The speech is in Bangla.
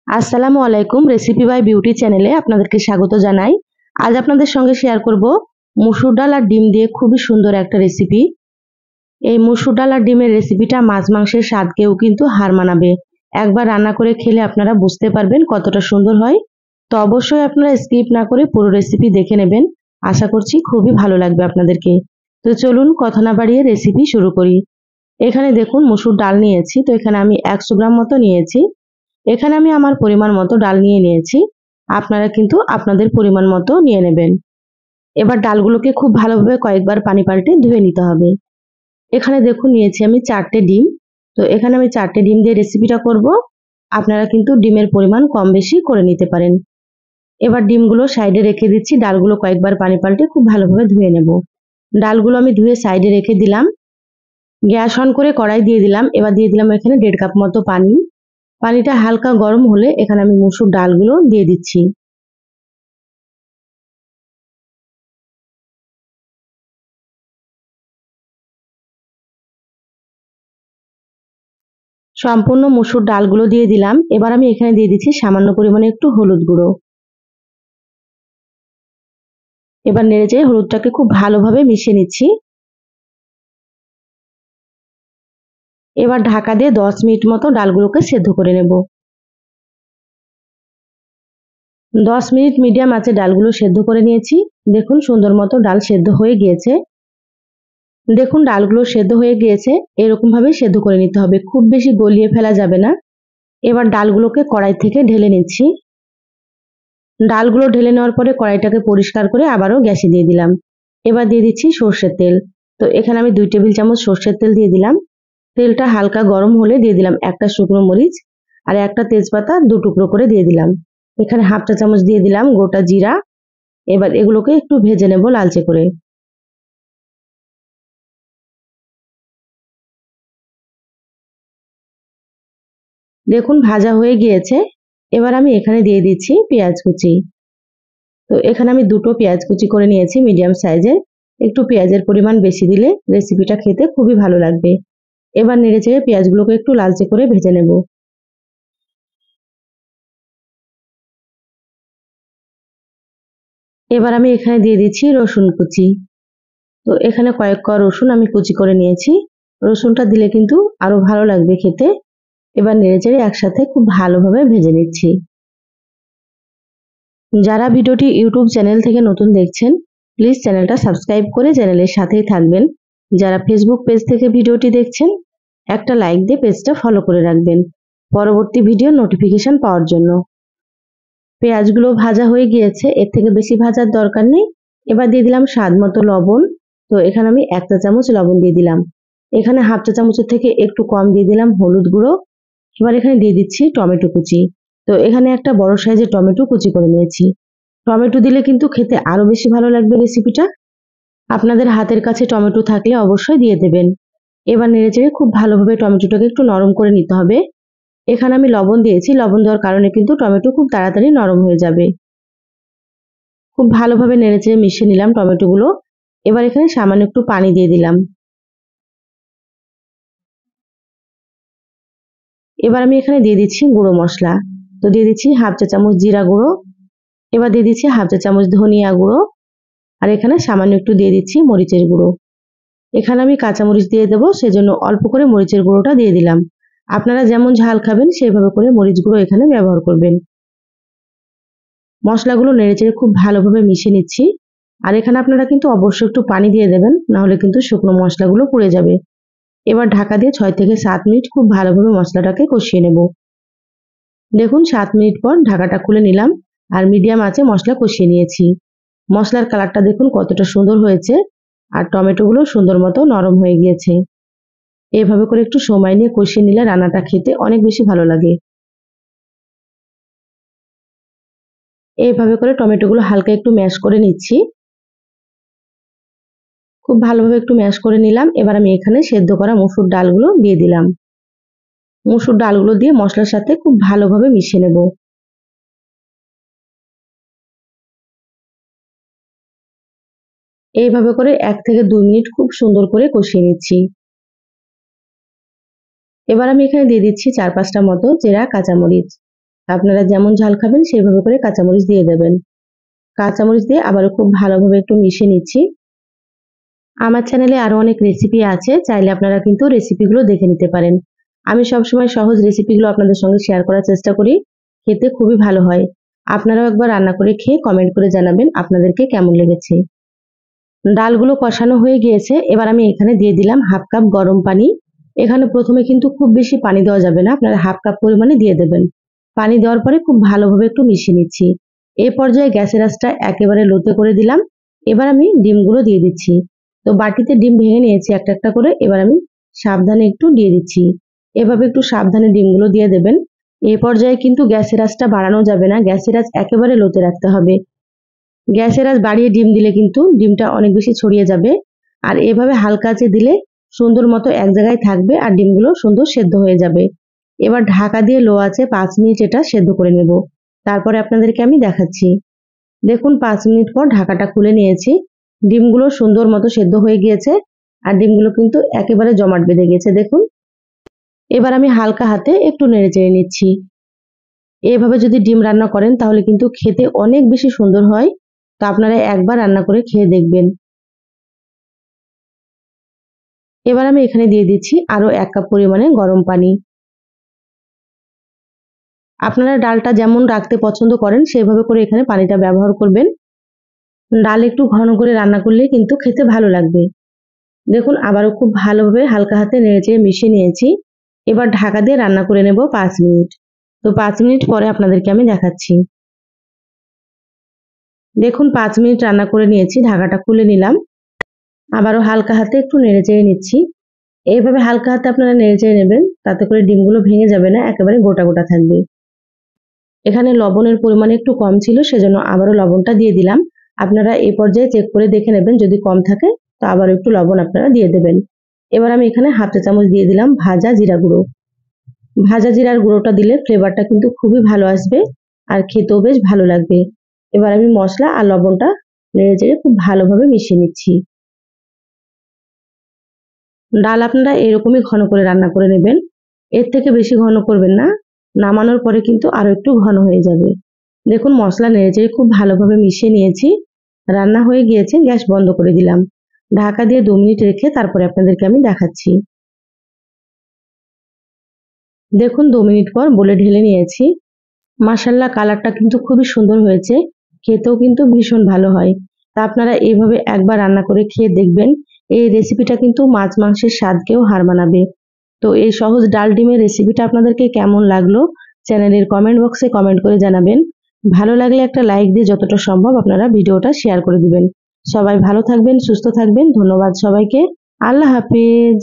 আসসালামু আলাইকুম, রেসিপি বাই বিউটি চ্যানেলে আপনাদেরকে স্বাগত জানাই। আজ আপনাদের সঙ্গে শেয়ার করব মসুর ডাল আর ডিম দিয়ে খুবই সুন্দর একটা রেসিপি। এই মসুর ডাল আর ডিমের রেসিপিটা মাছ মাংসের স্বাদকেও কিন্তু হার মানাবে। একবার রান্না করে খেলে আপনারা বুঝতে পারবেন কতটা সুন্দর হয়। তো অবশ্যই আপনারা স্কিপ না করে পুরো রেসিপি দেখে নেবেন। আশা করছি খুবই ভালো লাগবে আপনাদেরকে। তো চলুন কথা না বাড়িয়ে রেসিপি শুরু করি। এখানে দেখুন মসুর ডাল নিয়েছি, তো এখানে আমি 100 গ্রাম মতো নিয়েছি। এখানে আমি আমার পরিমাণ মতো ডাল নিয়ে নিয়েছি। আপনারা কিন্তু আপনাদের পরিমাণ মতো নিয়ে নেবেন। এবার ডালগুলোকে খুব ভালোভাবে কয়েকবার পানি পাল্টে ধুয়ে নিতে হবে। এখানে দেখুন নিয়েছি আমি 4টে ডিম। তো এখানে আমি 4টে ডিম দিয়ে রেসিপিটা করব। আপনারা কিন্তু ডিমের পরিমাণ কম বেশি করে নিতে পারেন। এবার ডিমগুলো সাইডে রেখে দিচ্ছি, ডালগুলো কয়েকবার পানি পাল্টে খুব ভালোভাবে ধুয়ে নেব। ডালগুলো আমি ধুয়ে সাইডে রেখে দিলাম। গ্যাস অন করে কড়াই দিয়ে দিলাম। এবার দিয়ে দিলাম এখানে 1.5 কাপ মতো পানি। পানিটা হালকা গরম হলে এখানে আমি মসুর ডালগুলো দিয়ে দিচ্ছি। সম্পূর্ণ মসুর ডালগুলো দিয়ে দিলাম। এবার আমি এখানে দিয়ে দিচ্ছি সামান্য পরিমাণে একটু হলুদ গুঁড়ো। এবার নেড়েচেড়ে হলুদটাকে খুব ভালোভাবে মিশিয়ে নিচ্ছি। এবার ঢাকা দিয়ে 10 মিনিট মতো ডালগুলোকে সেদ্ধ করে নেব। 10 মিনিট মিডিয়াম আঁচে ডালগুলো সেদ্ধ করে নিয়েছি। দেখুন সুন্দর মতো ডাল সেদ্ধ হয়ে গিয়েছে। দেখুন ডালগুলো সেদ্ধ হয়ে গিয়েছে, এরকম ভাবে সেদ্ধ করে নিতে হবে, খুব বেশি গলিয়ে ফেলা যাবে না। এবার ডালগুলোকে কড়াই থেকে ঢেলে নিচ্ছি। ডালগুলো ঢেলে নেওয়ার পরে কড়াইটাকে পরিষ্কার করে আবারও গ্যাসে দিয়ে দিলাম। এবার দিয়ে দিচ্ছি সর্ষের তেল। তো এখানে আমি 2 টেবিল চামচ সর্ষের তেল দিয়ে দিলাম। তেলটা হালকা গরম হলে দিয়ে দিলাম একটা শুকনো মরিচ আর একটা তেজপাতা 2 টুকরো করে দিয়ে দিলাম। এখানে হাফ চা চামচ দিয়ে দিলাম গোটা জিরা। এবার এগুলোকে একটু ভেজে নেব লালচে করে। দেখুন ভাজা হয়ে গিয়েছে। এবার আমি এখানে দিয়ে দিচ্ছি পেঁয়াজ কুচি। তো এখানে আমি 2টো পেঁয়াজ কুচি করে নিয়েছি মিডিয়াম সাইজের। একটু পেঁয়াজের পরিমাণ বেশি দিলে রেসিপিটা খেতে খুবই ভালো লাগবে। এবার নেড়েচেড়ে পেঁয়াজগুলোকে একটু লালচে করে ভেজে নেব। এবার আমি এখানে দিয়ে দিচ্ছি রসুন কুচি। তো এখানে কয়েক কোয়া রসুন আমি কুচি করে নিয়েছি। রসুনটা দিলে কিন্তু আরো ভালো লাগবে খেতে। এবার নেড়েচেড়ে একসাথে খুব ভালোভাবে ভেজে নিচ্ছি। যারা ভিডিওটি ইউটিউব চ্যানেল থেকে নতুন দেখছেন, প্লিজ চ্যানেলটা সাবস্ক্রাইব করে চ্যানেলের সাথেই থাকবেন। যারা ফেসবুক পেজ থেকে ভিডিওটি দেখছেন, একটা লাইক দিয়ে পেজটা ফলো করে রাখবেন পরবর্তী ভিডিও নোটিফিকেশন পাওয়ার জন্য। পেঁয়াজগুলো ভাজা হয়ে গিয়েছে, এর থেকে বেশি ভাজার দরকার নেই। এবার দিয়ে দিলাম স্বাদ মতো লবণ। তো এখানে আমি 1 চা চামচ লবণ দিয়ে দিলাম। এখানে হাফ চা চামচের থেকে একটু কম দিয়ে দিলাম হলুদ গুঁড়ো। এবার এখানে দিয়ে দিচ্ছি টমেটো কুচি। তো এখানে একটা বড় সাইজের টমেটো কুচি করে নিয়েছি। টমেটো দিলে কিন্তু খেতে আরো বেশি ভালো লাগবে রেসিপিটা। আপনাদের হাতের কাছে টমেটো থাকলে অবশ্যই দিয়ে দেবেন। এবার নেড়েচেড়ে খুব ভালোভাবে টমেটোটাকে একটু নরম করে নিতে হবে। এখানে আমি লবণ দিয়েছি, লবণ দেওয়ার কারণে কিন্তু টমেটো খুব তাড়াতাড়ি নরম হয়ে যাবে। খুব ভালোভাবে নেড়েচেড়ে মিশিয়ে নিলাম টমেটোগুলো। এবার এখানে সামান্য একটু পানি দিয়ে দিলাম। এবার আমি এখানে দিয়ে দিচ্ছি গুঁড়ো মশলা। তো দিয়ে দিচ্ছি হাফ চা চামচ জিরা গুঁড়ো। এবার দিয়ে দিচ্ছি হাফ চা চামচ ধনিয়া গুঁড়ো। আর এখানে সামান্য একটু দিয়ে দিচ্ছি মরিচের গুঁড়ো। এখানে আমি কাঁচামরিচ দিয়ে দেবো, সেজন্য অল্প করে মরিচের গুঁড়োটা দিয়ে দিলাম। আপনারা যেমন ঝাল খাবেন সেইভাবে করে মরিচ গুঁড়ো এখানে ব্যবহার করবেন। মশলাগুলো নেড়েচেড়ে খুব ভালোভাবে মিশিয়ে নিচ্ছি। আর এখানে আপনারা কিন্তু অবশ্যই একটু পানি দিয়ে দেবেন, নাহলে কিন্তু শুকনো মশলাগুলো পুড়ে যাবে। এবার ঢাকা দিয়ে 6 থেকে 7 মিনিট খুব ভালোভাবে মশলাটাকে কষিয়ে নেব। দেখুন 7 মিনিট পর ঢাকাটা খুলে নিলাম আর মিডিয়াম আঁচে মশলা কষিয়ে নিয়েছি। মশলার কালারটা দেখুন কতটা সুন্দর হয়েছে আর টমেটোগুলো সুন্দর মতো নরম হয়ে গিয়েছে। এভাবে করে একটু সময় নিয়ে কষিয়ে নিলে রান্নাটা খেতে অনেক বেশি ভালো লাগে। এইভাবে করে টমেটোগুলো হালকা একটু ম্যাশ করে নিচ্ছি। খুব ভালোভাবে একটু ম্যাশ করে নিলাম। এবার আমি এখানে সেদ্ধ করা মসুর ডালগুলো দিয়ে দিলাম। মসুর ডালগুলো দিয়ে মশলার সাথে খুব ভালোভাবে মিশিয়ে নেব। এইভাবে করে 1 থেকে 2 মিনিট খুব সুন্দর করে কষিয়ে নিচ্ছি। এবার আমি এখানে দিয়ে দিচ্ছি 4-5টা মতো চেরা কাঁচামরিচ। আপনারা যেমন ঝাল খাবেন সেইভাবে করে কাঁচামরিচ দিয়ে দেবেন। কাঁচামরিচ দিয়ে আবারও খুব ভালোভাবে একটু মিশিয়ে নিচ্ছি। আমার চ্যানেলে আরো অনেক রেসিপি আছে, চাইলে আপনারা কিন্তু রেসিপিগুলো দেখে নিতে পারেন। আমি সবসময় সহজ রেসিপিগুলো আপনাদের সঙ্গে শেয়ার করার চেষ্টা করি, খেতে খুবই ভালো হয়। আপনারাও একবার রান্না করে খেয়ে কমেন্ট করে জানাবেন আপনাদেরকে কেমন লেগেছে। ডালগুলো কষানো হয়ে গিয়েছে, এবার আমি এখানে দিয়ে দিলাম হাফ কাপ গরম পানি। এখানে প্রথমে কিন্তু খুব বেশি পানি দেওয়া যাবে না, আপনারা হাফ কাপ পরিমাণে দিয়ে দেবেন। পানি দেওয়ার পরে খুব ভালোভাবে একটু মিশিয়ে নিচ্ছি। এই পর্যায়ে গ্যাসের আঁচটা একেবারে লোতে করে দিলাম। এবার আমি ডিমগুলো দিয়ে দিচ্ছি। তো বাটিতে ডিম ভেঙে নিয়েছি একটা একটা করে, এবার আমি সাবধানে একটু দিয়ে দিচ্ছি। এভাবে একটু সাবধানে ডিমগুলো দিয়ে দেবেন। এই পর্যায়ে কিন্তু গ্যাসের আঁচটা বাড়ানো যাবে না, গ্যাসের আঁচ একেবারে লোতে রাখতে হবে। গ্যাসের আঁচ বাড়িয়ে ডিম দিলে কিন্তু ডিমটা অনেক বেশি ছড়িয়ে যাবে। আর এভাবে হালকা আঁচে দিলে সুন্দর মতো এক জায়গায় থাকবে আর ডিমগুলো সুন্দর সেদ্ধ হয়ে যাবে। এবার ঢাকা দিয়ে লো আঁচে 5 মিনিট এটা সেদ্ধ করে নেব। তারপরে আপনাদেরকে আমি দেখাচ্ছি। দেখুন 5 মিনিট পর ঢাকাটা খুলে নিয়েছি। ডিমগুলো সুন্দর মতো সেদ্ধ হয়ে গিয়েছে আর ডিমগুলো কিন্তু একেবারে জমাট বেঁধে গেছে দেখুন। এবার আমি হালকা হাতে একটু নেড়ে চেড়ে নিচ্ছি। এভাবে যদি ডিম রান্না করেন তাহলে কিন্তু খেতে অনেক বেশি সুন্দর হয়। তো আপনারা একবার রান্না করে খেয়ে দেখবেন। এবার আমি এখানে দিয়ে দিচ্ছি আরো 1 কাপ পরিমাণে গরম পানি। আপনারা ডালটা যেমন রাখতে পছন্দ করেন সেভাবে করে এখানে পানিটা ব্যবহার করবেন। ডাল একটু ঘন করে রান্না করলে কিন্তু খেতে ভালো লাগবে। দেখুন আবারও খুব ভালোভাবে হালকা হাতে নেড়েচেড়ে মিশিয়ে নিয়েছি। এবার ঢাকা দিয়ে রান্না করে নেব 5 মিনিট। তো 5 মিনিট পরে আপনাদেরকে আমি দেখাচ্ছি। দেখুন 5 মিনিট রান্না করে নিয়েছি, ঢাকাটা খুলে নিলাম। আবারও হালকা হাতে একটু নেড়েচেড়ে নিচ্ছি। এইভাবে হালকা হাতে আপনারা নেড়েচেড়ে নেবেন, তাতে করে ডিমগুলো ভেঙে যাবে না, একেবারে গোটা গোটা থাকবে। এখানে লবণের পরিমাণ একটু কম ছিল, সেজন্য আবারও লবণটা দিয়ে দিলাম। আপনারা এই পর্যায়ে চেক করে দেখে নেবেন, যদি কম থাকে তো আবার একটু লবণ আপনারা দিয়ে দেবেন। এবার আমি এখানে হাফ চা চামচ দিয়ে দিলাম ভাজা জিরা গুঁড়ো। ভাজা জিরার গুঁড়োটা দিলে ফ্লেভারটা কিন্তু খুবই ভালো আসবে আর খেতেও বেশ ভালো লাগবে। এবার আমি মশলা আর লবণটা নেড়েচেড়ে খুব ভালোভাবে মিশিয়ে নিচ্ছি। ডাল আপনারা এরকমই ঘন করে রান্না করে নেবেন, এর থেকে বেশি ঘন করবেন না, নামানোর পরে কিন্তু আরো একটু ঘন হয়ে যাবে। দেখুন মশলা নেড়েচেড়ে খুব ভালোভাবে মিশিয়ে নিয়েছি, রান্না হয়ে গিয়েছে, গ্যাস বন্ধ করে দিলাম। ঢাকা দিয়ে 2 মিনিট রেখে তারপরে আপনাদেরকে আমি দেখাচ্ছি। দেখুন 2 মিনিট পর বলে ঢেলে নিয়েছি। মাশাআল্লাহ কালারটা কিন্তু খুবই সুন্দর হয়েছে, খেতেও কিন্তু ভীষণ ভালো হয়। তা আপনারা এইভাবে একবার রান্না করে খেয়ে দেখবেন, এই রেসিপিটা কিন্তু মাছ মাংসের স্বাদকেও হার মানাবে। তো এই সহজ ডাল ডিমের রেসিপিটা আপনাদেরকে কেমন লাগলো চ্যানেলের কমেন্ট বক্সে কমেন্ট করে জানাবেন। ভালো লাগলে একটা লাইক দিয়ে যতটা সম্ভব আপনারা ভিডিওটা শেয়ার করে দিবেন। সবাই ভালো থাকবেন, সুস্থ থাকবেন। ধন্যবাদ সবাইকে। আল্লাহ হাফেজ।